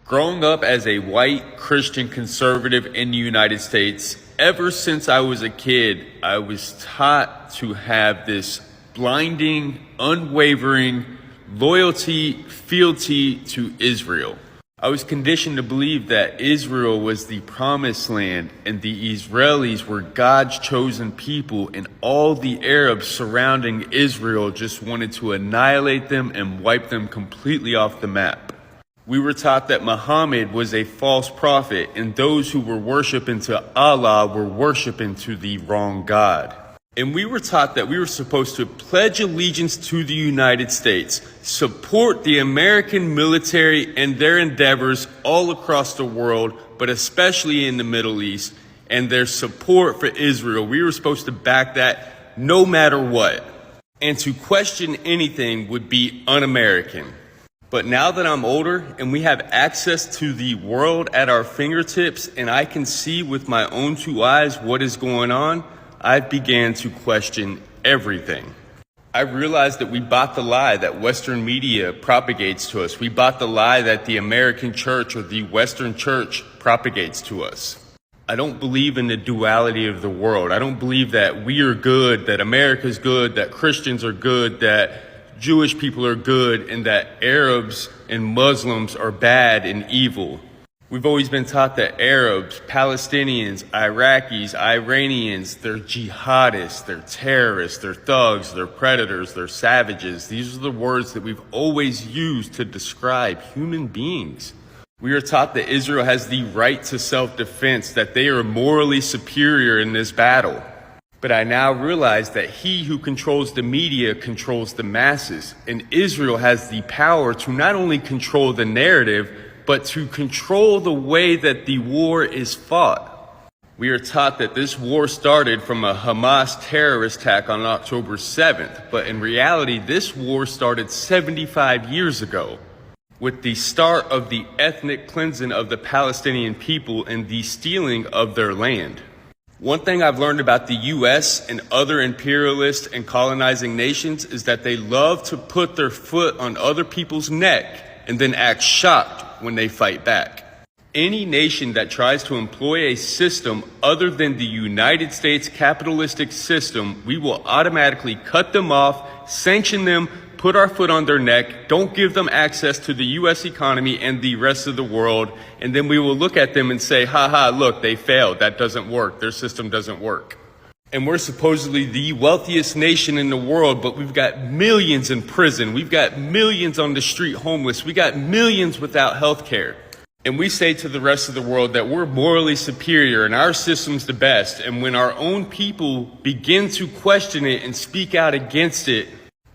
Growing up as a white Christian conservative in the United States, ever since I was a kid, I was taught to have this blinding, unwavering loyalty, fealty to Israel. I was conditioned to believe that Israel was the promised land and the Israelis were God's chosen people, and all the Arabs surrounding Israel just wanted to annihilate them and wipe them completely off the map. We were taught that Muhammad was a false prophet and those who were worshiping to Allah were worshiping to the wrong God. And we were taught that we were supposed to pledge allegiance to the United States, support the American military and their endeavors all across the world, but especially in the Middle East, and their support for Israel. We were supposed to back that no matter what. And to question anything would be un-American. But now that I'm older and we have access to the world at our fingertips and I can see with my own two eyes what is going on, I began to question everything. I realized that we bought the lie that Western media propagates to us. We bought the lie that the American church or the Western church propagates to us. I don't believe in the duality of the world. I don't believe that we are good, that America's good, that Christians are good, that Jewish people are good, and that Arabs and Muslims are bad and evil. We've always been taught that Arabs, Palestinians, Iraqis, Iranians, they're jihadists, they're terrorists, they're thugs, they're predators, they're savages. These are the words that we've always used to describe human beings. We are taught that Israel has the right to self-defense, that they are morally superior in this battle. But I now realize that he who controls the media controls the masses, and Israel has the power to not only control the narrative, but to control the way that the war is fought. We are taught that this war started from a Hamas terrorist attack on October 7th, but in reality, this war started 75 years ago, with the start of the ethnic cleansing of the Palestinian people and the stealing of their land. One thing I've learned about the U.S. and other imperialist and colonizing nations is that they love to put their foot on other people's neck and then act shocked when they fight back. Any nation that tries to employ a system other than the United States capitalistic system, we will automatically cut them off, sanction them, put our foot on their neck, don't give them access to the U.S. economy and the rest of the world, and then we will look at them and say, look, they failed. That doesn't work. Their system doesn't work. And we're supposedly the wealthiest nation in the world, but we've got millions in prison. We've got millions on the street homeless. We got millions without health care. And we say to the rest of the world that we're morally superior and our system's the best. And when our own people begin to question it and speak out against it,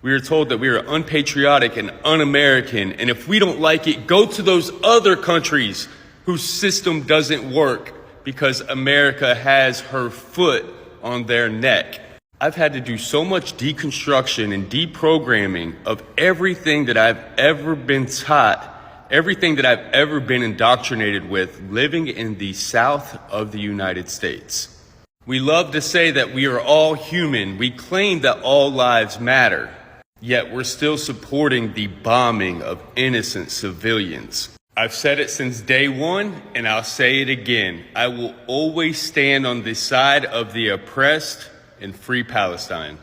we are told that we are unpatriotic and un-American. And if we don't like it, go to those other countries whose system doesn't work because America has her foot on their neck. I've had to do so much deconstruction and deprogramming of everything that I've ever been taught, everything that I've ever been indoctrinated with living in the South of the United States. We love to say that we are all human. We claim that all lives matter. Yet we're still supporting the bombing of innocent civilians. I've said it since day one, and I'll say it again. I will always stand on the side of the oppressed and free Palestine.